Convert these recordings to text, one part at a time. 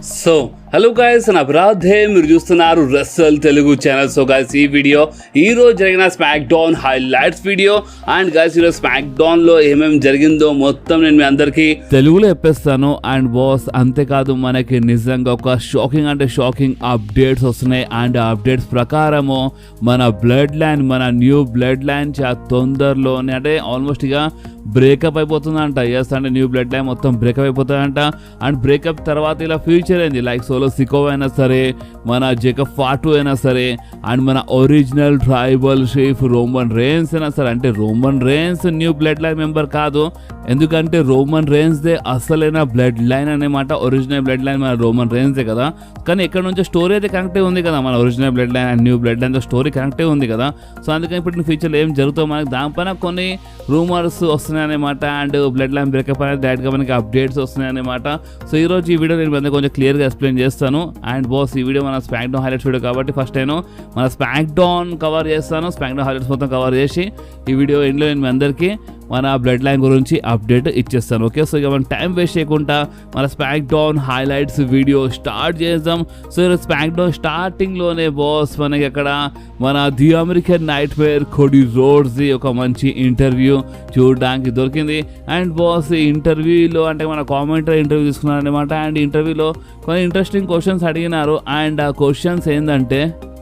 So hello guys, నా అభిరాధే, మీరు చూస్తున్నారు Russell Telugu channel. So guys, ఈ వీడియో ఈరోజు జరిగిన smack down highlights video. And guys, ఈరోజు స్మాక్ డౌన్ లో ఏమేమి జరిగిందో మొత్తం నేను మీ అందరికీ తెలుగులో చెప్పేస్తాను. అండ్ బాస్, అంతేకాదు మనకి నిజంగా ఒక షాకింగ్ అంటే షాకింగ్ అప్డేట్స్ వస్తున్నాయి. అండ్ అప్డేట్స్ ప్రకారము మన బ్లడ్ లైన్, మన న్యూ బ్లడ్ లైన్ చాలా తొందరలోనే అంటే ఆల్మోస్ట్ ఇక బ్రేకప్ అయిపోతుందంట. ఎస్, అంటే న్యూ బ్లడ్ లైన్ మొత్తం బ్రేకప్ అయిపోతుందంట. అండ్ బ్రేకప్ తర్వాత ఇలా ఫ్యూచర్ అయింది, లైక్ సోలో సికో అయినా సరే, మన జేకబ్ ఫాటు అయినా సరే, అండ్ మన original tribal chief Roman rains అయినా సరే. అంటే Roman rains new blood line member కాదు, ఎందుకంటే రోమన్ రేన్స్ దే అసలైన బ్లడ్ లైన్ అనమాట. ఒరిజినల్ బ్లడ్ లైన్ మన రోమన్ రేన్సే కదా. కానీ ఎక్కడ నుంచో స్టోరీ అయితే కనెక్టే ఉంది కదా, మన original bloodline and new bloodline story కనెక్టే ఉంది కదా. సో అందుకని ఇప్పుడు ఫ్యూచర్లో ఏం జరుగుతుందో మనకి దానిపైన కొన్ని రూమర్స్ వస్తున్నాయి అనమాట. అండ్ బ్లడ్ లైన్ బ్రేకప్ అనేది డైరెక్ట్గా మనకి అప్డేట్స్ వస్తున్నాయి అనమాట. సో ఈరోజు ఈ వీడియో నేను కొంచెం క్లియర్గా ఎక్స్ప్లెయిన్ చేస్తాను. అండ్ బాస్, ఈ వీడియో మన స్మాక్ డౌన్ హైలైట్స్ వీడియో కాబట్టి ఫస్ట్ నేను మన స్మాక్ డౌన్ కవర్ చేస్తాను. స్మాక్ డౌన్ హైలైట్స్ మొత్తం కవర్ చేసి ఈ వీడియో ఎండ్లో నేను మీ అందరికీ మన బ్లడ్ లైన్ గురించి అప్డేట్ ఇచ్చేస్తాను. ఓకే, సో ఇక మనం టైం వేస్ట్ చేయకుండా మన SmackDown highlights video start చేద్దాం. సో ఈరోజు స్మాక్ డౌన్ స్టార్టింగ్లోనే బాస్ మనకి అక్కడ మన the American nightmare Cody రోడ్స్ది ఒక మంచి ఇంటర్వ్యూ చూడడానికి దొరికింది. అండ్ బాస్, ఈ ఇంటర్వ్యూలో అంటే మన కామెంటరీ ఇంటర్వ్యూ తీసుకున్నారనమాట. అండ్ ఇంటర్వ్యూలో కొన్ని ఇంట్రెస్టింగ్ క్వశ్చన్స్ అడిగినారు. అండ్ ఆ క్వశ్చన్స్ ఏంటంటే,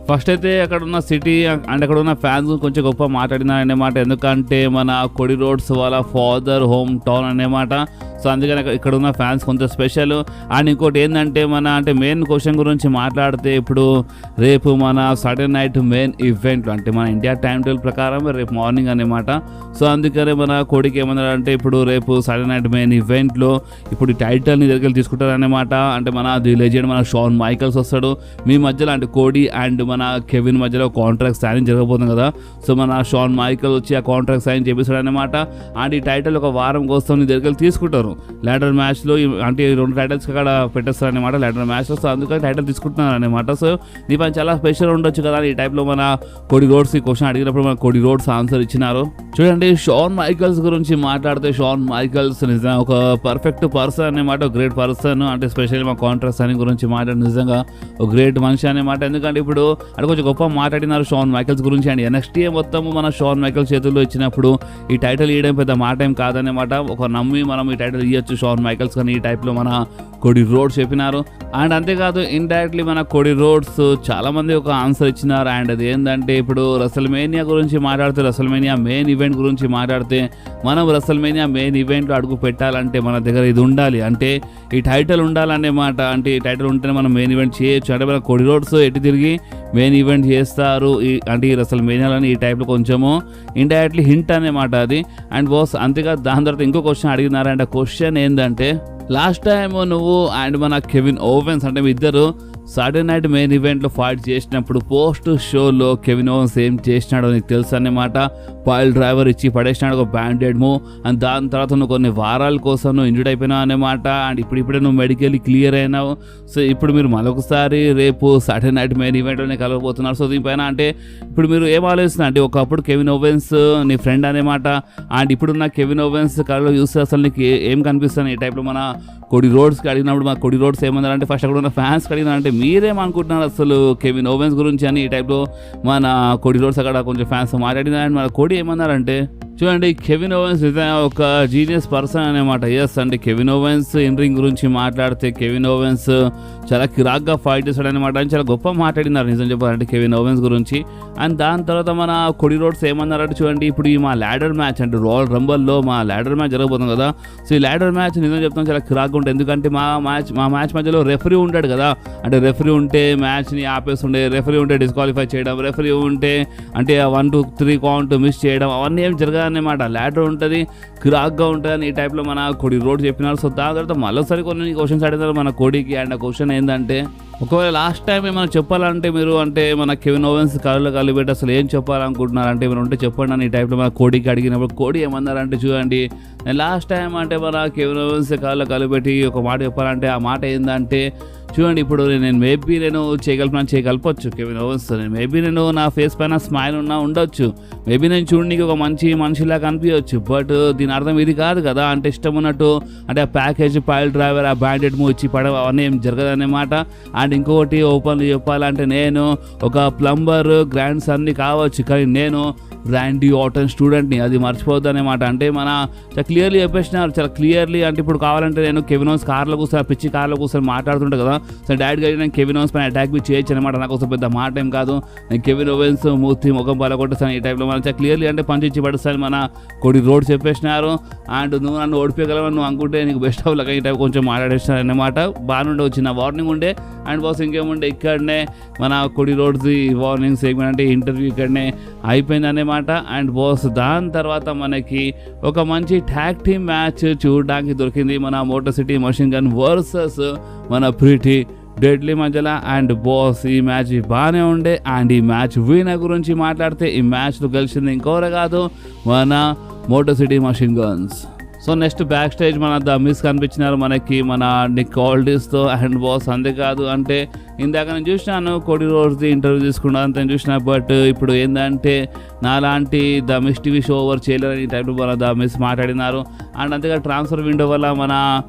ఫస్ట్ అయితే అక్కడ ఉన్న సిటీ అండ్ అక్కడ ఉన్న ఫ్యాన్స్ కొంచెం గొప్ప మాట్లాడినారన్నమాట. ఎందుకంటే మన కోడీ రోడ్స్ వాళ్ళ ఫాదర్ హోమ్ టౌన్ అన్నమాట. సో అందుకని ఇక్కడ ఉన్న ఫ్యాన్స్ కొంచెం స్పెషల్. అండ్ ఇంకోటి ఏంటంటే మన అంటే మెయిన్ క్వశ్చన్ గురించి మాట్లాడితే, ఇప్పుడు రేపు మన సాటర్డే నైట్ మెయిన్ ఈవెంట్లు అంటే మన ఇండియా టైం టేబుల్ ప్రకారం రేపు మార్నింగ్ అన్నమాట. సో అందుకనే మన కోడికి ఏమన్నారంటే, ఇప్పుడు రేపు సాటర్డే నైట్ మెయిన్ ఈవెంట్లో ఇప్పుడు ఈ టైటిల్ని దగ్గర తీసుకుంటారన్నమాట. అంటే మన ది లెజెండ్ మన షాన్ మైకల్స్ వస్తాడు మీ మధ్యలో. అంటే కోడీ అండ్ మన కెవిన్ మధ్యలో కాంట్రాక్ట్ సైనింగ్ జరగబోతుంది కదా. సో మన షాన్ మైకల్ వచ్చి ఆ కాంట్రాక్ట్ సైన్ చేపిస్తాడు అనమాట. అండ్ ఈ టైటిల్ ఒక వారం కోసం నీ దగ్గర తీసుకుంటారు లాడర్ మ్యాచ్లో. అంటే ఈ రెండు టైటిల్స్ అక్కడ పెట్టేస్తారు అనమాట లాడర్ మ్యాచ్లో. సో అందుకని టైటిల్ తీసుకుంటున్నారు అనమాట. సో నీ పని చాలా స్పెషల్ ఉండొచ్చు కదా. ఈ టైప్లో మన కోడీ రోడ్స్ ఈ క్వశ్చన్ అడిగినప్పుడు మన కోడీ రోడ్స్ ఆన్సర్ ఇచ్చినారు. చూడండి, షాన్ మైకల్స్ గురించి మాట్లాడితే, షాన్ మైకల్స్ నిజంగా ఒక పర్ఫెక్ట్ పర్సన్ అనమాట, ఒక గ్రేట్ పర్సన్. అంటే స్పెషల్లీ మా కాంట్రాక్ట్ సైనింగ్ గురించి మాట్లాడి నిజంగా ఒక గ్రేట్ మనిషి అనమాట. ఎందుకంటే ఇప్పుడు అంటే కొంచెం గొప్ప మాట్లాడినారు షాన్ మైకల్స్ గురించి. అండ్ ఎన్ఎక్స్టీ మొత్తం మన షాన్ మైకల్స్ చేతుల్లో ఇచ్చినప్పుడు ఈ టైటిల్ ఇవ్వడం పెద్ద మాట ఏం కాదన్నమాట. ఒక నమ్మి మనం ఈ టైటిల్ ఇవ్వచ్చు షాన్ మైకల్స్, కానీ ఈ టైప్లో మన కోడీ రోడ్స్ చెప్పినారు. అండ్ అంతేకాదు ఇండైరెక్ట్లీ మన కోడీ రోడ్స్ చాలా మంది ఒక ఆన్సర్ ఇచ్చినారు. అండ్ అది ఏంటంటే, ఇప్పుడు రసల్మేనియా గురించి మాట్లాడితే, రసల్మేనియా మెయిన్ ఈవెంట్ గురించి మాట్లాడితే, మనం రసల్మేనియా మెయిన్ ఈవెంట్లో అడుగు పెట్టాలంటే మన దగ్గర ఇది ఉండాలి, అంటే ఈ టైటిల్ ఉండాలన్నమాట. అంటే ఈ టైటిల్ ఉంటేనే మనం మెయిన్ ఈవెంట్ చేయొచ్చు. అంటే మన కోడీ రోడ్స్ ఎటు తిరిగి మెయిన్ ఈవెంట్ చేస్తారు అంటే ఈ రసల్మేనియాలని ఈ టైప్లో కొంచెము ఇండైరెక్ట్లీ హింట్ అన్నమాట అది. అండ్ బాస్, అంతేకాదు దాని తర్వాత ఇంకో క్వశ్చన్ అడిగినారు. అండ్ ఆ క్వశ్చన్ ఏంటంటే, లాస్ట్ టైం నువ్వు అండ్ మన కెవిన్ ఓవెన్స్ అంటే మీ ఇద్దరు సాటర్డే నైట్ మెయిన్ ఈవెంట్లో ఫైట్ చేసినప్పుడు పోస్ట్ షోలో కెవిన్ ఓవెన్స్ ఏం చేసినాడో నీకు తెలుసు అన్నమాట. పాయిల్ డ్రైవర్ ఇచ్చి పడేసినాడు ఒక బ్యాండెడ్ మూవ్. అండ్ దాని తర్వాత నువ్వు కొన్ని వారాల కోసం నువ్వు ఇంజూర్డ్ అయిపోయినావు అన్నమాట. అండ్ ఇప్పుడే నువ్వు మెడికల్లీ క్లియర్ అయినావు. సో ఇప్పుడు మీరు మరొకసారి రేపు సాటర్డే నైట్ మెయిన్ ఈవెంట్లోనే కలవబోతున్నారు. సో దీనిపైన అంటే ఇప్పుడు మీరు ఏం ఆలోచిస్తున్నారు అంటే, ఒకప్పుడు కెవిన్ ఓవెన్స్ నీ ఫ్రెండ్ అన్నమాట. అండ్ ఇప్పుడున్న కెవిన్ ఓవెన్స్ కళలో చూస్తే అసలు నీకు ఏం కనిపిస్తుంది ఈ టైప్లో మన కోడీ రోడ్స్కి అడిగినప్పుడు మా కోడీ రోడ్స్ ఏమన్నారంటే, ఫస్ట్ అక్కడ ఉన్న ఫ్యాన్స్కి అడిగినారంటే మీరేమనుకుంటున్నారు అసలు కెవిన్ ఓవెన్స్ గురించి అని. ఈ టైప్లో మన కోడీ రోడ్స్ అక్కడ కొంచెం ఫ్యాన్స్ మాట్లాడినారు. అండ్ మన కోడీ ఏమన్నారంటే, చూడండి, కెవిన్ ఓవెన్స్ ఒక జీనియస్ పర్సన్ అనమాట. ఎస్, అంటే కెవిన్ ఓవెన్స్ ఇన్ రింగ్ గురించి మాట్లాడితే కెవిన్ ఓవెన్స్ చాలా కిరాక్గా ఫైట్ చేస్తాడు అనమాట. అని చాలా గొప్ప మాట్లాడినారు నిజం చెప్పాలంటే కెవిన్ ఓవెన్స్ గురించి. అండ్ దాని తర్వాత మన కోడీ రోడ్స్ ఏమన్నారంటే, చూడండి, ఇప్పుడు ఈ మా ల్యాడర్ మ్యాచ్ అంటే రాయల్ రంబల్లో మా ల్యాడర్ మ్యాచ్ జరగబోతుంది కదా. సో ఈ ల్యాడర్ మ్యాచ్ నిజం చెప్తాను చాలా కిరాక్గా ఉంటుంది. ఎందుకంటే మా మ్యాచ్ మధ్యలో రెఫరీ ఉంటాడు కదా. అంటే రెఫరీ ఉంటే మ్యాచ్ని ఆపేస్తుండే, రెఫరీ ఉంటే డిస్క్వాలిఫై చేయడం, రెఫరీ ఉంటే అంటే 1 2 3 కౌంట్ మిస్ చేయడం, అవన్నీ ఏం జరగాలన్నమాట. ల్యాడర్ ఉంటుంది, కిరాక్గా ఉంటుంది అని ఈ టైప్లో మన కోడీ రోడ్ చెప్పినారు. సో దాని తర్వాత మళ్ళీసారి కొన్ని క్వశ్చన్స్ అడిగినారు మన కోడీకి. అండ్ ఆ క్వశ్చన్ ఏంటంటే, ఒకవేళ లాస్ట్ టైం ఏమైనా చెప్పాలంటే మీరు అంటే మన కెవిన్ ఓవెన్స్ కళ్ళలో కలిపెట్టి అసలు ఏం చెప్పాలనుకుంటున్నారు అంటే మీరు ఉంటే చెప్పండి అని ఈ టైప్లో మన కోడీకి అడిగినప్పుడు కోడీ ఏమన్నారంటే, చూడండి, లాస్ట్ టైం అంటే మన కెవిన్ ఓవెన్స్ కళ్ళలో కలిపెట్టి ఒక మాట చెప్పాలంటే ఆ మాట ఏంటంటే, చూడండి ఇప్పుడు నేను మేబీ నేను చేయగలపొచ్చు కెవిన్ ఓవెన్స్, మేబీ నేను నా ఫేస్ పైన స్మైల్ ఉండొచ్చు, మేబీ నేను చూడడానికి ఒక మంచి మనిషిలా కనిపించవచ్చు, బట్ దీని అర్థం ఇది కాదు కదా. అంటే ఇష్టం ఉన్నట్టు అంటే ఆ ప్యాకేజ్ పైల్ డ్రైవర్ ఆ బ్యాండెడ్ మూవ్ ఇచ్చి పడవ అవన్నీ ఏం జరగదన్నమాట. అండ్ ఇంకొకటి ఓపెన్ చెప్పాలంటే నేను ఒక ప్లంబర్ గ్రాండ్ సన్ని కావచ్చు, కానీ నేను ర్యాండీ ఆర్టన్ స్టూడెంట్ని, అది మర్చిపోవద్దు అనమాట. అంటే మన చాలా క్లియర్లీ చెప్పేసినారు, చాలా క్లియర్లీ. అంటే ఇప్పుడు కావాలంటే నేను కెవిన్ ఓవెన్స్ కార్లో కూర్చొని పిచ్చి కార్లో కూర్చొని మాట్లాడుతుంటా కదా, సో డైరెక్ట్ గా నేను కెవిన్ ఓవెన్స్ పైన అటాక్ బి చేయొచ్చు అనమాట. నాకు ఒక పెద్ద మాట ఏం కాదు, నేను కెవిన్ ఓవెన్స్ మూర్తి ముఖం పలగొట్టేస్తాను ఈ టైప్లో మనం చాలా క్లియర్లీ అంటే పంచి పడుస్తాను మన కొడి రోడ్ చెప్పేసినారు. అండ్ నువ్వు నన్ను ఓడిపోగలవని నువ్వు అనుకుంటే నీకు బెస్ట్ ఆఫ్ లక్ ఈ టైప్ కొంచెం మాట్లాడేసినారు అన్నమాట. బాగానుండే వచ్చిన వార్నింగ్ ఉండే. అండ్ బాస్ ఇంకేముండే ఇక్కడనే మన కొడి రోడ్స్ వార్నింగ్ సెగ్మెంట్ అంటే ఇంటర్వ్యూ ఇక్కడనే అయిపోయింది అన్నమాట. అండ్ బాస్ దాని తర్వాత మనకి ఒక మంచి ట్యాగ్ టీమ్ మ్యాచ్ చూడడానికి దొరికింది, మన motor city machine gun versus మన ప్రిటీ డెడ్లీ మధ్యలో. అండ్ బాస్ ఈ మ్యాచ్ బాగానే ఉండే. అండ్ ఈ మ్యాచ్ విన్నర్ గురించి మాట్లాడితే ఈ మ్యాచ్లో గెలిచింది ఇంకోరే కాదు మన motor city machine guns. So next back stage మన ద మిస్ కనిపించినారు మనకి మన నిక్ ఆల్డిస్తో. అండ్ బాస్ అంతేకాదు అంటే ఇందాక నేను చూసినాను కోడి రోడ్స్ది ఇంటర్వ్యూ తీసుకున్నా అంత చూసిన, బట్ ఇప్పుడు ఏంటంటే నాలాంటి the miss TV show over చేయలేరు ఈ టైప్లో మన ద మిస్ మాట్లాడినారు. అండ్ అంతేగా ట్రాన్స్ఫర్ విండో వల్ల మన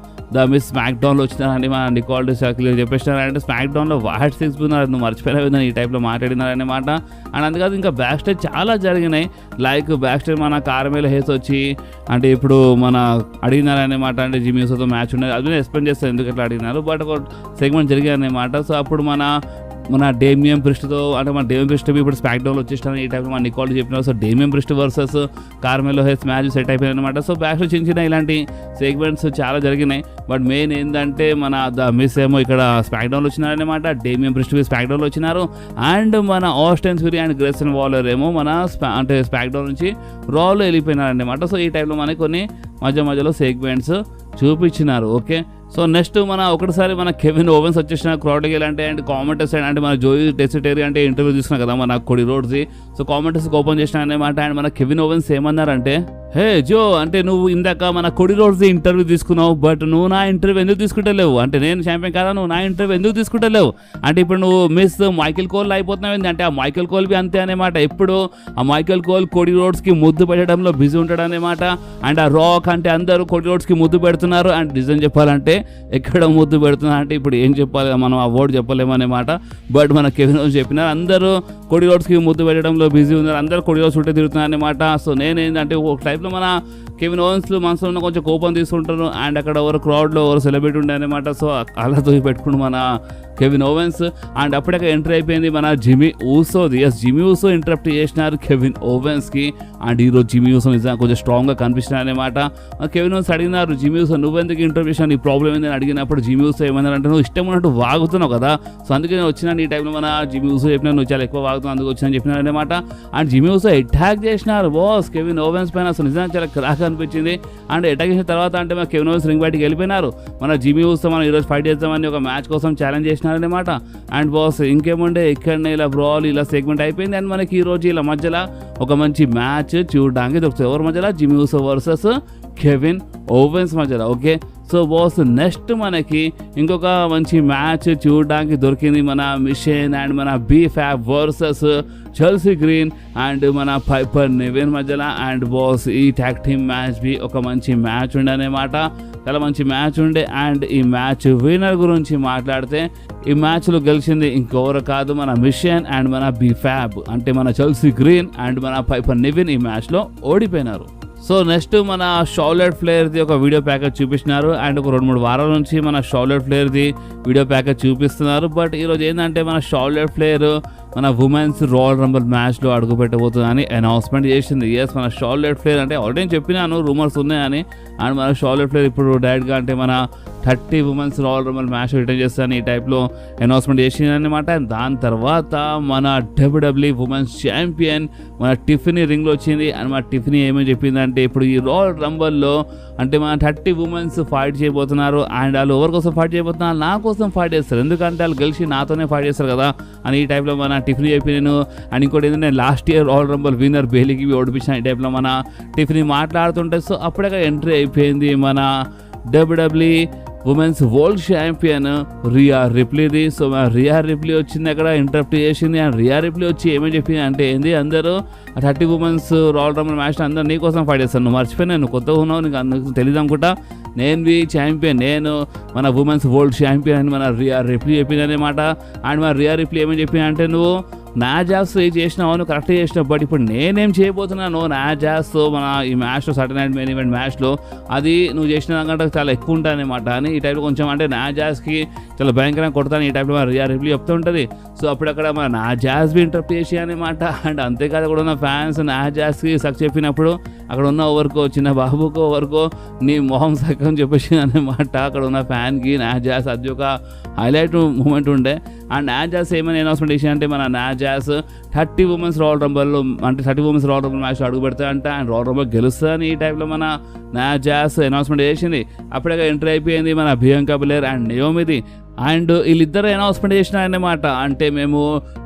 ద మిస్ స్మాక్ డౌన్లో వచ్చినారని మన నికోల్డ్ క్లియర్ చెప్పేసినారు. అంటే స్మాక్ డౌన్లో వాట్ తీసుకున్నారు నువ్వు మర్చిపోయినా ఈ టైప్లో మాట్లాడినారనమాట. అండ్ అంతేకాదు ఇంకా బ్యాక్ స్టేజ్ చాలా జరిగినాయి, లైక్ బ్యాక్ స్టేజ్ మన కారమేల హేస్ వచ్చి అంటే ఇప్పుడు మన అడిగినారనమాట. అంటే జిమ్మీ యూసోతో మ్యాచ్ ఉన్నది, అది ఎక్స్ప్లెయిన్ చేస్తారు ఎందుకు ఎట్లా అడిగినారు, బట్ ఒక సెగ్మెంట్ జరిగాయన్నమాట. సో అప్పుడు మన డేమియన్ ప్రిస్ట్తో అంటే మన డేమియన్ ప్రిస్ట్ ఇప్పుడు స్మాక్ డౌన్లో వచ్చేస్తాను ఈ టైప్లో మన నికోల్డ్ చెప్పినారు. So Damian Priest versus Carmelo Hayes match set అయిపోయింది అనమాట. సో బ్యాక్ చిన్న చిన్న ఇలాంటి సెగ్మెంట్స్ చాలా జరిగినాయి, బట్ మెయిన్ ఏంటంటే మన ద మిస్ ఏమో ఇక్కడ స్మాక్ డౌన్లో వచ్చినారనమాట, డేమియన్ ప్రిస్ట్ స్మాక్ డౌన్లో వచ్చినారు. అండ్ మన Austin Theory and Grayson Waller ఏమో మన అంటే స్మాక్ డౌన్ నుంచి రాలో వెళ్ళిపోయినారనమాట. సో ఈ టైప్లో మనకి కొన్ని మధ్యలో సెగ్మెంట్స్ చూపించినారు. ఓకే, సో నెక్స్ట్ ఒకటిసారి మన కెవిన్ ఓవెన్స్ వచ్చేసిన క్రౌడ్కి అంటే అండ్ కామెంటర్స్ అంటే మన జోయి టెసిటరీ అంటే ఇంటర్వ్యూ తీసుకున్నా కదా మన కొడి రోడ్స్ది. సో కామెంటర్స్ ఓపెన్ చేసిన అనమాట. అండ్ మన కెవిన్ ఓవెన్స్ ఏమన్నారంటే, హే జో అంటే నువ్వు ఇందాక మన కొడి రోడ్స్ది ఇంటర్వ్యూ తీసుకున్నావు, బట్ నువ్వు నా ఇంటర్వ్యూ ఎందుకు తీసుకుంటలేవు, అంటే నేను ఛాంపియన్ కదా నువ్వు నా ఇంటర్వ్యూ ఎందుకు తీసుకుంటలేవు, అంటే ఇప్పుడు నువ్వు మిస్ మైకేల్ కోల్ అయిపోతున్నావు అంటే ఆ మైకేల్ కోల్ బి అంతే అనమాట. ఎప్పుడు ఆ మైకేల్ కోల్ కొడి రోడ్స్కి ముద్దు పెట్టడంలో బిజీ ఉంటాడు అనమాట. అండ్ ఆ రాక్ అంటే అందరూ కొడి రోడ్స్కి ముద్దు పెడుతున్నారు. అండ్ డిజైన్ చెప్పాలంటే ఎక్కడ ముద్దు పెడుతున్నా అంటే ఇప్పుడు ఏం చెప్పాలి మనం ఆ వర్డ్ చెప్పలేమన్నమాట. బట్ మన కెవిన్ ఓవెన్స్ చెప్పినారు అందరూ కొడి రోడ్స్కి ముద్దు పెట్టడంలో బిజీ ఉన్నారు, అందరూ కొడి రోడ్స్ చుట్టే తిరుగుతున్నారు అనమాట. సో నేనేంటంటే ఒక టైప్లో మన కెవిన్ ఓవెన్స్ మనసులో ఉన్న కొంచెం కోపం తీసుకుంటారు. అండ్ అక్కడ ఎవరు క్రౌడ్లో ఎవరు సెలబ్రిటీ ఉండే అనమాట. సో అలా తోగి పెట్టుకుని మన కెవిన్ ఓవెన్స్. అండ్ అప్పుడే ఎంట్రీ అయిపోయింది మన జిమ్మీ ఊసోది. జిమ్మీ ఊసో ఇంటరప్ట్ చేసినారు కెవిన్ ఓవెన్స్కి. అండ్ ఈరోజు జిమ్మీ ఊసో నిజంగా కొంచెం స్ట్రాంగ్గా కనిపిస్తున్నారు అనమాట. కెవిన్ ఓవెన్స్ అడిగినారు జిమ్మీ ఊసో నువ్వెందుకు ఇంటర్వ్యూ చేసినా నీ ప్రాబ్లం ఏందని అడిగినప్పుడు జిమ్మీ ఊసో ఏమన్నారంటే నువ్వు ఇష్టం ఉన్నట్టు వాగుతున్నావు కదా, సో అందుకే నేను వచ్చినా ఈ టైంలో మన జిమ్మీ ఊసో చెప్పినా నువ్వు చాలా ఎక్కువ వాగుతున్నావు అందుకు వచ్చినా చెప్పినారు అనమాట. అండ్ జిమ్మీ ఊసో అటాక్ చేసినారు బాస్ కెవిన్ ఓవెన్స్ పైన. సో నిజంగా చాలా క్రాక్ అనిపించింది. అండ్ అటాక్ చేసిన తర్వాత అంటే మన కెవిన్ ఓవెన్స్ రింగ్ బయటికి వెళ్ళిపోయినారు. మన జిమ్మీ ఊసో మనం ఈరోజు ఫైట్ చేద్దామని ఒక మ్యాచ్ కోసం ఛాలెంజ్ చేసినారనమాట. అండ్ బాస్ ఇంకేముండే ఇక్కడనే ఇలా బ్రాల్ ఇలా సెగ్మెంట్ అయిపోయింది. అండ్ మనకి ఈరోజు ఇలా మధ్యలో ఒక మంచి మ్యాచ్ చూడడానికి దొరుకుతుంది. ఎవరి మధ్యలో Jimmy Uso versus Kevin Owens మధ్యలో. ఓకే, సో బాస్ నెక్స్ట్ మనకి ఇంకొక మంచి మ్యాచ్ చూడడానికి దొరికింది మన మిషన్ అండ్ మన B Fab versus Chelsea Green and మన పైపర్ నివిన్ మధ్యలో. అండ్ బాస్ ఈ ట్యాగ్ టీమ్ మ్యాచ్ బి ఒక మంచి మ్యాచ్ ఉండే అనమాట, చాలా మంచి మ్యాచ్ ఉండే. అండ్ ఈ మ్యాచ్ విన్నర్ గురించి మాట్లాడితే ఈ మ్యాచ్లో గెలిచింది ఇంకెవరు కాదు మన మిషన్ అండ్ మన బీ ఫ్యాబ్ అంటే మన చెల్సీ గ్రీన్ అండ్ మన పైపర్ నివిన్ ఈ మ్యాచ్లో ఓడిపోయినారు. సో నెక్స్ట్ మన షార్లెట్ ఫ్లేర్ది ఒక వీడియో ప్యాకేజ్ చూపిస్తున్నారు. అండ్ ఒక 2-3 వారాల నుంచి మన షార్లెట్ ఫ్లేర్ది వీడియో ప్యాకేజ్ చూపిస్తున్నారు. బట్ ఈరోజు ఏంటంటే మన షార్లెట్ ఫ్లేర్ మన ఉమెన్స్ రాయల్ రంబల్ మ్యాచ్లో అడుగు పెట్టబోతుందని అనౌన్స్మెంట్ చేసింది. ఎస్ మన షార్లెట్ ఫ్లేర్ అంటే ఆల్రెడీ నేను చెప్పినాను రూమర్స్ ఉన్నాయని. అండ్ మన షార్లెట్ ఫ్లేర్ ఇప్పుడు డైరెక్ట్గా అంటే మన 30 women's royal Rumble match return చేస్తాను ఈ టైప్లో అనౌన్స్మెంట్ చేసిందనమాట. దాని తర్వాత మన WWE ఉమెన్స్ ఛాంపియన్ మన టిఫనీ రింగ్లో వచ్చింది. అండ్ మన టిఫనీ ఏమేమి చెప్పిందంటే ఇప్పుడు ఈ రాయల్ రంబల్లో అంటే మన 30 ఉమెన్స్ ఫైట్ చేయబోతున్నారు. అండ్ వాళ్ళు ఎవరి కోసం ఫైట్ చేయబోతున్నారు, నా కోసం ఫైట్ చేస్తారు, ఎందుకంటే వాళ్ళు గెలిచి నాతోనే ఫైట్ చేస్తారు కదా అని ఈ టైప్లో మన టిఫనీ చెప్పి నేను. అండ్ ఇంకోటి ఏంటంటే last year Royal Rumble winner బేలీకి ఓడిపించిన ఈ టైప్లో మన టిఫనీ మాట్లాడుతుంటే. సో అప్పుడే ఎంట్రీ అయిపోయింది మన WWE women's world champion Rhea రిప్లీది. సో రియా రిప్లీ వచ్చింది అక్కడ, ఇంటరప్ట్ చేసింది. అండ్ రియా రిప్లీ వచ్చి ఏమని చెప్పింది అంటే ఏంది, అందరూ 30 ఉమెన్స్ రాయల్ రంబుల్ మ్యాచ్ అందరూ నీకోసం ఫైట్ చేస్తాను, నువ్వు మర్చిపోయినా, నువ్వు కొత్తగా ఉన్నావు, నీకు అందుకు తెలియదు అనుకుంటా, నేను ఛాంపియన్, నేను మన ఉమెన్స్ వరల్డ్ ఛాంపియన్ అని మన రియా రిప్లీ చెప్పింది అనమాట. అండ్ మన రియా రిప్లీ ఏమని చెప్పింది అంటే, నువ్వు నా జాబ్స్ చేసినావు, నువ్వు కరెక్ట్ చేసినావు, బట్ ఇప్పుడు నేనేం చేయబోతున్నాను నా జాబ్స్తో మన ఈ మ్యాచ్లో సాటర్డే నైట్ మెయిన్ ఈవెంట్ మ్యాచ్లో అది నువ్వు చేసిన దానికంటే చాలా ఎక్కువ ఉంటానమాట అని ఈ టైప్లో కొంచెం అంటే నా జాబ్స్కి చాలా భయంకరంగా కొడతాను ఈ టైప్లో రియా రిప్లీ చెప్తూ ఉంటుంది. సో అప్పుడు అక్కడ మన నా జాబ్స్ బి ఇంటరప్ట్ చేసి అనమాట. అండ్ అంతేకాదు అక్కడ ఉన్న ఫ్యాన్స్ నా జాబ్స్కి సక్ చెప్పినప్పుడు అక్కడ ఉన్న ఎవరికో చిన్న బాబుకో ఎవరికో నీ మొహం సక్కని చెప్పేసి అనమాట. అక్కడ ఉన్న ఫ్యాన్కి నా జాబ్స్ అది ఒక హైలైట్ మూమెంట్ ఉండే. అండ్ నా జాబ్స్ ఏమైనా అనౌన్స్మెంట్ చేసి అంటే మన నా జాబ్స్ 30 ఉమెన్స్ రాయల్ రంబల్లో అంటే 30 ఉమెన్స్ రాయల్ రంబల్ మ్యాచ్లో అడుగు పెడతాయంట. అండ్ రాయల్ రంబల్ గెలుస్తుందని ఈ టైప్లో మన నా జాబ్స్ అనౌన్స్మెంట్ చేసింది. అప్పుడే ఎంట్రీ అయిపోయింది మన బియాంకా బెలైర్ అండ్ నయోమిది. అండ్ వీళ్ళిద్దరు అనౌన్స్మెంట్ చేసినారన్నమాట. అంటే మేము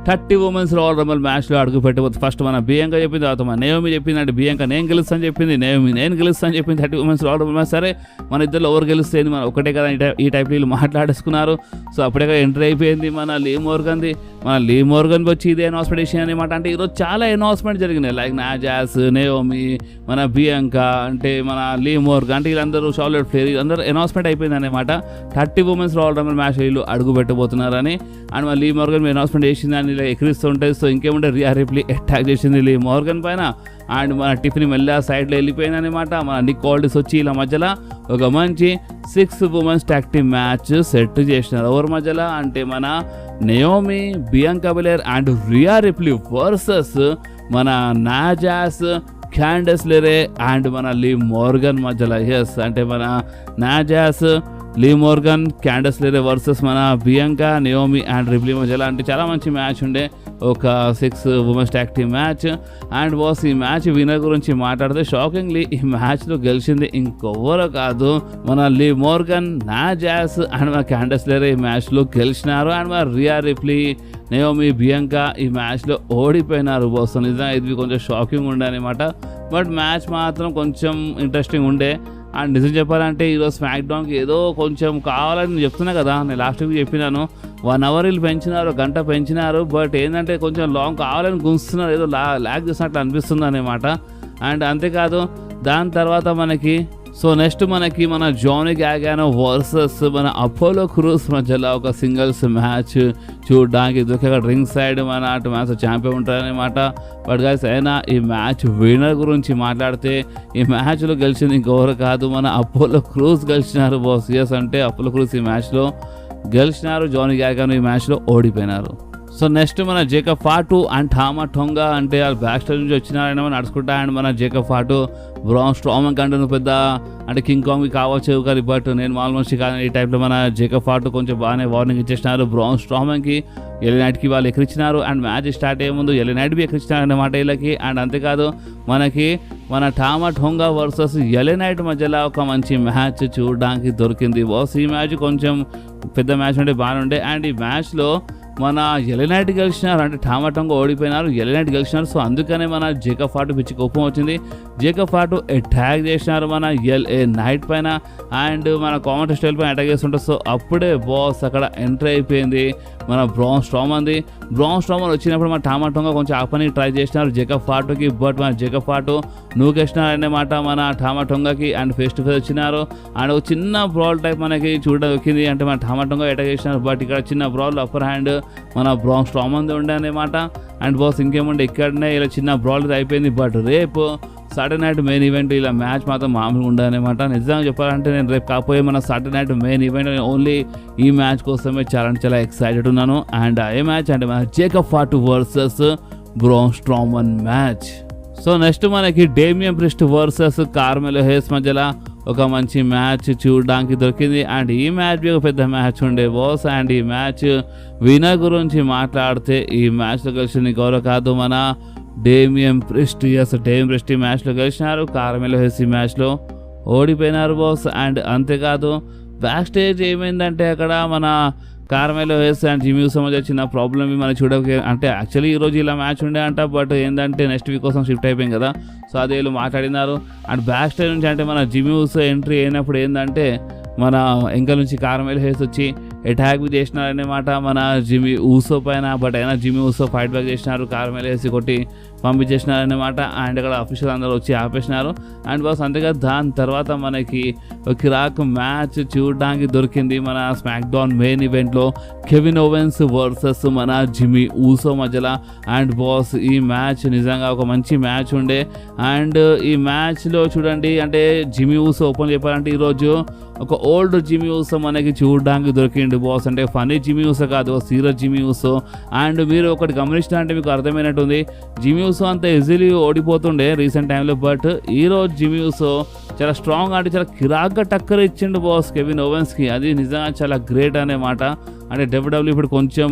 30 ఉమెన్స్ రాయల్ రంబల్ మ్యాచ్లో అడుగు పెట్టబోతుంది. ఫస్ట్ మన బియాంకా చెప్పింది, తర్వాత మన నయోమి చెప్పింది. అంటే బియాంకా నేను గెలుస్తాను చెప్పింది, నయోమి నేను గెలుస్తాను చెప్పింది 30 ఉమెన్స్ రాయల్ రంబల్ మ్యాచ్. సరే మన ఇద్దరు ఎవరు గెలుస్తుంది మన ఒకటే కదా ఈ టైప్లో వీళ్ళు మాట్లాడేసుకున్నారు. సో అప్పుడే ఎంట్రీ అయిపోయింది మన లీ మోర్గన్ది. మన లీ మోర్గన్ వచ్చి ఇదే అనౌన్స్మెంట్ చేసింది అనమాట. అంటే ఈరోజు చాలా అనౌన్స్మెంట్ జరిగినాయి, లైక్ నా జాస్, నయోమి, మన బియాంకా, అంటే మన లీ మోర్గన్, అంటే వీళ్ళందరూ షార్లెట్ ఫ్లేర్ వీళ్ళందరూ అనౌన్స్మెంట్ అయిపోయింది అనమాట. 30 ఉమెన్స్ రాయల్ రంబల్ మ్యాచ్ వీళ్ళు అడుగు పెట్టబోతున్నారని. అండ్ మన లీ మోర్గన్ అనౌన్స్మెంట్ చేసింది అని ఇలా ఎక్కిరిస్తూ ఉంటుంది. సో ఇంకేముంటే రియా రిప్లీ అటాక్ చేసింది లీ మోర్గన్ పైన. అండ్ మన టిఫిన్ మెల్లా సైడ్లో వెళ్ళిపోయింది అనమాట. మన నిక్ ఆల్డిస్ వచ్చి ఇలా మధ్యలో ఒక మంచి 6 women's tag team match set చేసినారు. ఎవరి మధ్యలో అంటే మన Naomi, Bianca Belair and Rhea Ripley versus మన నాజాస్, క్యాండస్ లెరే అండ్ మన లీ మోర్గన్ మధ్యలో. ఎస్ అంటే మన నాజాస్, లీ మోర్గన్, క్యాండస్ లెరే వర్సెస్ మన బియాంకా, నయోమి అండ్ రిప్లీ మధ్యలో. అంటే చాలా మంచి మ్యాచ్ ఉండే, ఒక 6 women's tag team match. And boss ఈ మ్యాచ్ విన్నర్ గురించి మాట్లాడితే షాకింగ్లీ ఈ మ్యాచ్లో గెలిచింది ఇంకెవ్వరో కాదు మన లీ మోర్గన్, నా జాస్ అండ్ మన క్యాండస్ లెరే ఈ మ్యాచ్లో గెలిచినారు. అండ్ మన రియా రిప్లీ, నయోమి, బియాంకా ఈ మ్యాచ్లో ఓడిపోయినారు. బాస్ నిజంగా ఇది కొంచెం షాకింగ్ ఉండే అనమాట. బట్ మ్యాచ్ మాత్రం కొంచెం ఇంట్రెస్టింగ్ ఉండే. అండ్ నిజం చెప్పాలంటే ఈరోజు స్మాక్ డౌన్కి ఏదో కొంచెం కావాలని నేను చెప్తున్నా కదా, నేను లాస్ట్ వీక్ చెప్పినాను 1 అవర్ వీళ్ళు పెంచినారు, గంట పెంచినారు. బట్ ఏంటంటే కొంచెం లాంగ్ కావాలని గుంస్తున్నారు, ఏదో ల్యాగ్ చేసినట్లు అనిపిస్తుంది అనమాట. అండ్ అంతేకాదు దాని తర్వాత మనకి నెక్స్ట్ మనకి మన జానీ గాగానో వర్సెస్ మన అపోలో క్రూస్ మధ్యలో ఒక సింగిల్స్ మ్యాచ్ చూడడానికి అక్కడ రింగ్ సైడ్ మన అటు మ్యాచ్ ఛాంపియన్ ఉంటారనమాట. బట్ గైస్ అయినా ఈ మ్యాచ్ విన్నర్ గురించి మాట్లాడితే ఈ మ్యాచ్లో గెలిచింది ఇంకెవరు కాదు మన అపోలో క్రూస్ గెలిచినారు బాస్. ఎస్ అంటే అపోలో క్రూస్ ఈ మ్యాచ్లో గెలిచినారు, జానీ గాగానో ఈ మ్యాచ్లో ఓడిపోయినారు. సో నెక్స్ట్ మన జేకబ్ ఫాటు అండ్ టామా టొంగా అంటే వాళ్ళు బ్యాక్ స్టేజ్ నుంచి వచ్చినారని మనం నడుచుకుంటా. అండ్ మన జేకబ్ ఫాటు బ్రాన్ స్ట్రామన్ కంటే నువ్వు పెద్ద అంటే కింగ్ కాంగ్ కావచ్చు కానీ బట్ నేను ఆల్మోస్ట్ కాదు ఈ టైప్లో మన జేకబ్ ఫాటు కొంచెం బాగానే వార్నింగ్ ఇచ్చేసినారు బ్రాన్ స్ట్రామన్కి. ఎల్లి నైట్కి వాళ్ళు ఎక్కిరించినారు. అండ్ మ్యాచ్ స్టార్ట్ అయ్యే ముందు ఎల్లి నైట్ బి ఎక్కిరించినారు అన్నమాట వీళ్ళకి. అండ్ అంతేకాదు మనకి మన టామా టొంగా వర్సెస్ ఎల్లి నైట్ మధ్యలో ఒక మంచి మ్యాచ్ చూడడానికి దొరికింది బాస్. ఈ మ్యాచ్ కొంచెం పెద్ద మ్యాచ్ ఉంటే బాగానే ఉండే. అండ్ ఈ మ్యాచ్లో మన ఎల్లి నైట్ గెలిచినారు, అంటే టామా టొంగా ఓడిపోయినారు, ఎల్లి నైట్ గెలిచినారు. సో అందుకనే మన జేకబ్ ఫాటు పిచ్చి కోపం వచ్చింది. జేకబ్ ఫాటు అటాక్ చేసినారు మన ఎల్ఏ నైట్ పైన. అండ్ మన కామెంటరీ స్టైల్ పైన అటాక్ చేస్తుంటారు. సో అప్పుడే బాస్ అక్కడ ఎంట్రీ అయిపోయింది మన బ్రాన్ స్ట్రామన్ది. బ్రాన్ స్ట్రామన్ వచ్చినప్పుడు మన టామా టొంగా కొంచెం ఆపని ట్రై చేసినారు జేకబ్ ఫాటుకి. బట్ మన జేకబ్ ఫాటు నువ్వు గెలిచినారన్నమాట మన టామా టొంగాకి. అండ్ ఫేస్ టు ఫేస్ వచ్చినారు. అండ్ ఒక చిన్న బ్రాల్ టైప్ మనకి చూడడం దొరికింది, అంటే మన టామా టొంగా అటాక్ చేసినారు. బట్ ఇక్కడ చిన్న బ్రాల్ అప్పర్ హ్యాండ్ మన బ్రాన్ స్ట్రామన్ది ఉండే అనమాట. అండ్ బాస్ ఇంకేముండే ఇక్కడనే ఇలా చిన్న బ్రాల్ అయిపోయింది. బట్ రేపు సాటర్డే నైట్ మెయిన్ ఈవెంట్ ఇలా మ్యాచ్ మాత్రం మామూలుగా ఉండదన్నమాట. నిజంగా చెప్పాలంటే నేను రేపు కాకపోయే మన Saturday night main event only ఈ మ్యాచ్ కోసమే చాలా ఎక్సైటెడ్ ఉన్నాను. అండ్ ఏ మ్యాచ్ అంటే మన Jacob Fatu versus bran Strowman match. So next మనకి డేమియన్ ప్రిస్ట్ వర్సెస్ కార్మెలో హేస్ మధ్యలో ఒక మంచి మ్యాచ్ చూడడానికి దొరికింది. అండ్ ఈ మ్యాచ్ ఒక పెద్ద మ్యాచ్ ఉండే బాస్. అండ్ ఈ మ్యాచ్ విన్నర్ గురించి మాట్లాడితే ఈ మ్యాచ్లో గెలిచింది గౌరవ కాదు మన Damian Priest. Yes Damian Priest ఈ మ్యాచ్లో గెలిచినారు, కార్మెలో హేస్ ఈ మ్యాచ్లో ఓడిపోయినారు బాస్. అండ్ అంతేకాదు బ్యాక్ స్టేజ్ ఏమైందంటే అక్కడ మన కార్మెలో హేస్ అండ్ జిమ్మి యూసో మధ్య చిన్న ప్రాబ్లమ్ మనం చూడక. అంటే యాక్చువల్లీ ఈరోజు ఇలా మ్యాచ్ ఉండే అంట, బట్ ఏంటంటే నెక్స్ట్ వీక్ కోసం షిఫ్ట్ అయిపోయింది కదా. సో అదే వీళ్ళు మాట్లాడినారు. అండ్ బ్యాక్ స్టేజ్ నుంచి అంటే మన జిమ్మి యూసో ఎంట్రీ అయినప్పుడు ఏంటంటే మన ఎంకల్ నుంచి కారమెల్ హేస్ వచ్చి అటాక్ చేసినారన్నమాట మన జిమీ ఊసో పైన. బట్ అయినా జిమీ ఊసో ఫైట్ బ్యాక్ చేసినారు, కారమెల్ వేసి కొట్టి పంపించేసినారన్నమాట. అండ్ ఇక్కడ అఫీషియల్ అందరూ వచ్చి ఆపేసినారు. అండ్ బాస్ అంతేకాదు దాని తర్వాత మనకి ఒక కిరాక్ మ్యాచ్ చూడడానికి దొరికింది మన స్మాక్ డౌన్ మెయిన్ ఈవెంట్లో, కెవిన్ ఓవెన్స్ వర్సెస్ మన జిమీ ఊసో మధ్యలో. అండ్ బాస్ ఈ మ్యాచ్ నిజంగా ఒక మంచి మ్యాచ్ ఉండే. అండ్ ఈ మ్యాచ్లో చూడండి, అంటే జిమీ ఊసో ఓపెన్ చెప్పాలంటే ఈరోజు ఒక ఓల్డ్ జిమీ ఊసో మనకి చూడడానికి దొరికిండు బాస్. అంటే ఫనీ జిమీ ఊసో కాదు, సీరియస్ జిమీ ఊసో. అండ్ మీరు ఒకటి గమనించినా అంటే మీకు అర్థమైనట్టుంది, జిమీ ఊసో అంత ఈజీలీ ఓడిపోతుండే రీసెంట్ టైంలో. బట్ ఈరోజు జిమీ ఊసో చాలా స్ట్రాంగ్ అంటే చాలా కిరాక్గా టక్కర్ ఇచ్చిండు బాస్ కెవిన్ ఓవెన్స్కి. అది నిజంగా చాలా గ్రేట్ అనే మాట. అంటే డబ్ల్యూడబ్ల్యూ ఇప్పుడు కొంచెం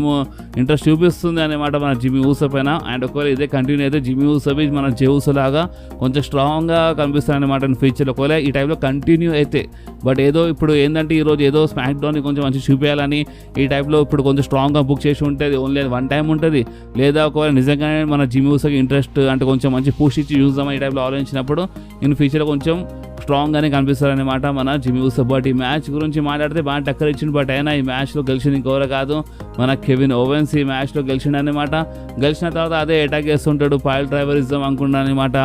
ఇంట్రెస్ట్ చూపిస్తుంది అనేమాట మన జిమీ ఊసో పైన. అండ్ ఒకవేళ ఇదే కంటిన్యూ అయితే జిమీ ఊసో మన జే ఊసో లాగా కొంచెం స్ట్రాంగ్గా కనిపిస్తుంది అనమాట ఫ్యూచర్లో, ఒకవేళ ఈ టైంలో కంటిన్యూ అయితే. బట్ ఏదో ఇప్పుడు ఏంటంటే ఈరోజు ఏదో స్మాక్ డౌన్ని కొంచెం మంచి చూపించాలని ఈ టైప్లో ఇప్పుడు కొంచెం స్ట్రాంగ్గా బుక్ చేసి ఉంటుంది, ఓన్లీ వన్ టైం ఉంటుంది. లేదా ఒకవేళ నిజంగానే మన జిమీ ఊసోకి ఇంట్రెస్ట్ అంటే కొంచెం మంచి పుష్ ఇచ్చి చూద్దామని ఈ టైప్లో ఆలోచించినప్పుడు ఇన్ ఫ్యూచర్లో కొంచెం స్ట్రాంగ్గానే కనిపిస్తారనమాట మన జిమీ ఊసో. బట్ ఈ మ్యాచ్ గురించి మాట్లాడితే బాగా టక్కర్ ఇచ్చింది. బట్ అయినా ఈ మ్యాచ్లో గెలిచింది ఇంకెవరో కాదు, మన కెవిన్ ఓవెన్స్ ఈ మ్యాచ్లో గెలిచిండు అనమాట. గెలిచిన తర్వాత అదే అటాక్ చేస్తుంటాడు, పైల్ డ్రైవరిజం అనుకున్నాను అనమాట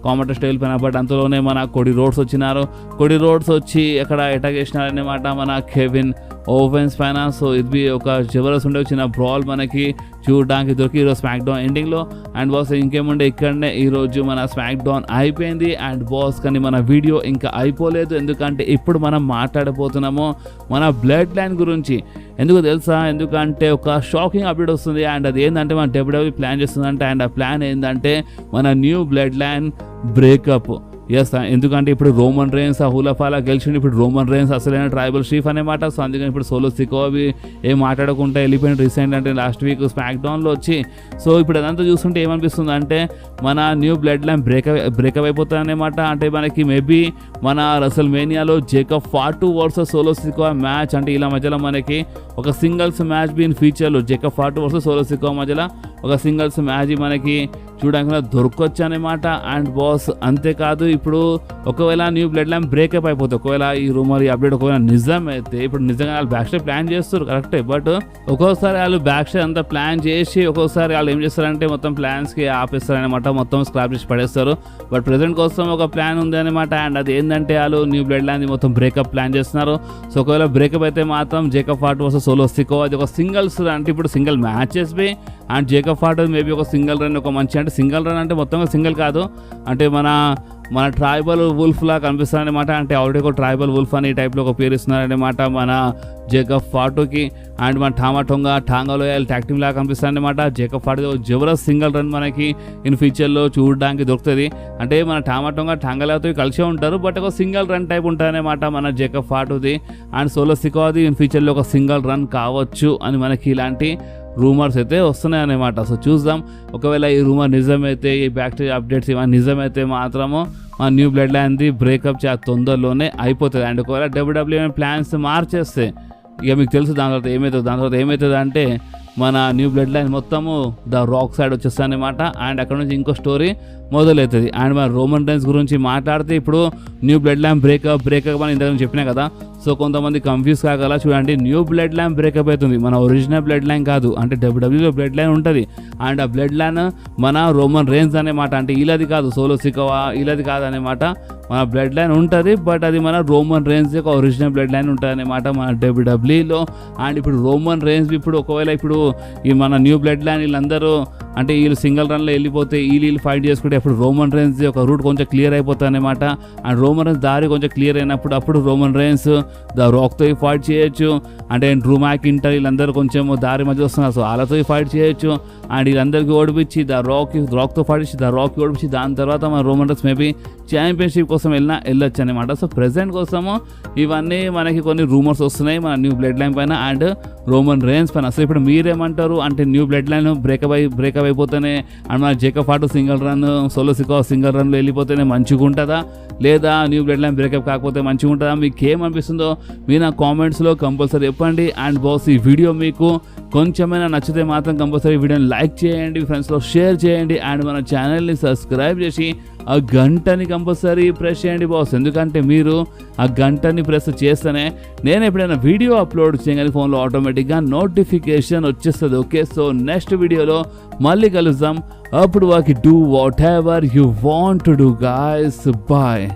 కామెంటర్ స్టైల్ పైన. బట్ అంతలోనే మన కోడి రోడ్స్ వచ్చినారు, కోడి రోడ్స్ వచ్చి ఎక్కడ అటాక్ చేసినారనమాట మన కెవిన్ ఓవెన్స్ పైన. సో ఇది ఒక జబర్దస్త్ ఉండే వచ్చిన బ్రాల్ మనకి చూడడానికి దొరికి ఈరోజు స్మాక్ డౌన్ ఎండింగ్లో. అండ్ బాస్ ఇంకేముండే ఇక్కడనే ఈరోజు మన స్మాక్ డౌన్ అయిపోయింది. అండ్ బాస్ కానీ మన వీడియో ఇంకా అయిపోలేదు, ఎందుకంటే ఇప్పుడు మనం మాట్లాడబోతున్నాము మన బ్లడ్ లైన్ గురించి. ఎందుకు తెలుసా, ఎందుకంటే ఒక షాకింగ్ అప్డేట్ వస్తుంది. అండ్ అది ఏంటంటే మన డబ్ల్యూడబ్ల్యూ ప్లాన్ చేస్తుందంటే, అండ్ ఆ ప్లాన్ ఏంటంటే మన new bloodline breakup. Yes, ఎందుకంటే ఇప్పుడు రోమన్ రేన్స్ ఆ హులఫాలా గెలిచిండు, ఇప్పుడు రోమన్ రేన్స్ అసలైన ట్రైబల్ చీఫ్ అనమాట. సో అందుకని ఇప్పుడు సోలో సికో అవి ఏం మాట్లాడకుండా వెళ్ళిపోయిన రీసెంట్ అంటే లాస్ట్ వీక్ స్మాక్ డౌన్లో వచ్చి. సో ఇప్పుడు అదంతా చూస్తుంటే ఏమనిపిస్తుంది అంటే మన న్యూ బ్లడ్ లైన్ బ్రేకప్ అయిపోతుంది అనమాట. అంటే మనకి మేబీ మన రసల్ మేనియాలో Jacob Fatu versus Solo Sikoa match, అంటే ఇలా మధ్యలో మనకి ఒక సింగిల్స్ మ్యాచ్ బీన్ ఫ్యూచర్లో Jacob Fatu versus Solo Sikoa మధ్యలో ఒక సింగిల్స్ మ్యాచ్ మనకి చూడడానికి దొరకొచ్చు అనమాట. అండ్ బాస్ అంతేకాదు, ఇప్పుడు ఒకవేళ న్యూ బ్లడ్ లైన్ బ్రేకప్ అయిపోతుంది, ఒకవేళ ఈ రూమర్ ఈ అప్డేట్ ఒకవేళ నిజం అయితే, ఇప్పుడు నిజంగా వాళ్ళు బ్యాక్ స్టేజ్ ప్లాన్ చేస్తారు కరెక్టే. బట్ ఒక్కోసారి వాళ్ళు బ్యాక్ స్టేజ్ అంతా ప్లాన్ చేసి ఒక్కోసారి వాళ్ళు ఏం చేస్తారంటే మొత్తం ప్లాన్స్కి ఆపేస్తారు అనమాట, మొత్తం స్క్రాప్ చేసి పడేస్తారు. బట్ ప్రెజెంట్ కోసం ఒక ప్లాన్ ఉంది అనమాట. అండ్ అది ఏంటంటే వాళ్ళు న్యూ బ్లడ్ లైన్ మొత్తం బ్రేకప్ ప్లాన్ చేస్తున్నారు. సో ఒకవేళ బ్రేకప్ అయితే మాత్రం Jacob Fatu versus Solo Sikoa అది ఒక సింగిల్స్, అంటే ఇప్పుడు single matches be. And Jacob Fatu maybe ఒక సింగిల్ రన్, ఒక మంచి అంటే సింగిల్ రన్ అంటే మొత్తంగా సింగిల్ కాదు, అంటే మన ట్రైబల్ వుల్ఫ్ లా కనిపిస్తారనమాట. అంటే ఆల్రెడీ ఒక ట్రైబల్ వుల్ఫ్ అని ఈ టైప్లో ఒక పేరు ఇస్తున్నారనమాట మన జేకబ్ ఫాటుకి. అండ్ మన టాంగాలో ట్యాక్ టీమ్ లాగా కనిపిస్తారనమాట. జేకబ్ ఫాటు జబర్దస్త్ సింగిల్ రన్ మనకి ఇన్ ఫ్యూచర్లో చూడడానికి దొరుకుతుంది. అంటే మన టాంగాలతో కలిసే ఉంటారు, బట్ ఒక సింగిల్ రన్ టైప్ ఉంటారనమాట మన జేకబ్ ఫాటుది. అండ్ సోలో సికోది ఇన్ ఫ్యూచర్లో ఒక సింగిల్ రన్ కావచ్చు అని మనకి ఇలాంటి రూమర్స్ అయితే వస్తున్నాయి అన్నమాట. సో చూద్దాం, ఒకవేళ ఈ రూమర్ నిజమైతే, ఈ బ్యాక్ స్టేజ్ అప్డేట్స్ ఇవన్నీ నిజమైతే మాత్రము మన న్యూ బ్లడ్ లైన్ది బ్రేకప్ చాలా తొందరలోనే అయిపోతుంది. అండ్ ఒకవేళ డబ్ల్యూడబ్ల్యూ ప్లాన్స్ మార్చేస్తే ఇక మీకు తెలుసు దాని తర్వాత ఏమవుతుంది అంటే మన న్యూ బ్లడ్ లైన్ మొత్తము ద రాక్ సైడ్ వచ్చేస్తుంది అనమాట. అండ్ అక్కడ నుంచి ఇంకో స్టోరీ మొదలవుతుంది. అండ్ మన రోమన్ రైన్స్ గురించి మాట్లాడితే ఇప్పుడు న్యూ బ్లడ్ లైన్ బ్రేకప్ అని ఇంతకు చెప్పినా కదా. సో కొంతమంది కన్ఫ్యూజ్ కాగల, చూడండి న్యూ బ్లడ్ లైన్ బ్రేకప్ అవుతుంది, మన ఒరిజినల్ బ్లడ్ లైన్ కాదు. అంటే డబ్ల్యూడబ్ల్యూలో బ్లడ్ లైన్ ఉంటుంది, అండ్ ఆ బ్లడ్ లైన్ మన రోమన్ రేన్స్ అనేమాట. అంటే ఇలాది కాదు, సోలో సికోవా ఇలాది కాదు అనమాట, మన బ్లడ్ లైన్ ఉంటుంది. బట్ అది మన రోమన్ రేన్స్ యొక్క ఒరిజినల్ బ్లడ్ లైన్ ఉంటుంది అనమాట మన డబ్ల్యూడబ్ల్యూలో. అండ్ ఇప్పుడు రోమన్ రేన్స్ ఇప్పుడు ఒకవేళ ఇప్పుడు ఈ మన న్యూ బ్లడ్ లైన్ వీళ్ళందరూ అంటే వీళ్ళు సింగిల్ రన్లో వెళ్ళిపోతే వీళ్ళు ఫైట్ చేసుకుంటే అప్పుడు రోమన్ రేన్స్ ఒక రూట్ కొంచెం క్లియర్ అయిపోతుంది అనమాట. అండ్ రోమన్ రేన్స్ దారి కొంచెం క్లియర్ అయినప్పుడు అప్పుడు రోమన్ రేన్స్ ద రాక్తో ఫైట్ చేయొచ్చు. అంటే డ్రూ మ్యాకింటైర్ వీళ్ళందరూ కొంచెం దారి మధ్య వస్తున్నారు, సో వాళ్ళతో ఫైట్ చేయొచ్చు. అండ్ వీళ్ళందరికీ ఓడిపించి రాక్తో ఫైట్ చేసి రాక్కి ఓడిపించి దాని తర్వాత మన రోమన్ రేన్స్ మేబీ ఛాంపియన్షిప్ కోసం వెళ్ళొచ్చు అనమాట. సో ప్రెసెంట్ కోసము ఇవన్నీ మనకి కొన్ని రూమర్స్ వస్తున్నాయి మన న్యూ బ్లడ్ లైన్ పైన అండ్ రోమన్ రేన్స్ పైన. సో ఇప్పుడు మీరేమంటారు అంటే న్యూ బ్లడ్ లైన్ బ్రేకప్ అయిపోతేనే అండ్ మన Jacob Fatu single run, Solo Sikoa single రన్లో వెళ్ళిపోతేనే మంచిగా ఉంటుందా, లేదా న్యూ బ్లడ్ లైన్ బ్రేకప్ కాకపోతే మంచిగా ఉంటుందా? మీకు ఏమనిపిస్తుందో మీరు నా కామెంట్స్లో కంపల్సరీ చెప్పండి. అండ్ బాస్ ఈ వీడియో మీకు కొంచెమైనా నచ్చితే మాత్రం కంపల్సరీ వీడియోని లైక్ చేయండి, ఫ్రెండ్స్లో షేర్ చేయండి అండ్ మన ఛానల్ని సబ్స్క్రైబ్ చేసి ఆ గంటని కంపల్సరీ ప్రెస్ చేయండి బాస్. ఎందుకంటే మీరు ఆ గంటని ప్రెస్ చేస్తేనే నేను ఎప్పుడైనా వీడియో అప్లోడ్ చేయగానే ఫోన్లో ఆటోమేటిక్గా నోటిఫికేషన్ వచ్చేస్తుంది. ఓకే, సో నెక్స్ట్ వీడియోలో మళ్ళీ కలుద్దాం. అప్పుడు వాకి do whatever you want to do guys. Bye.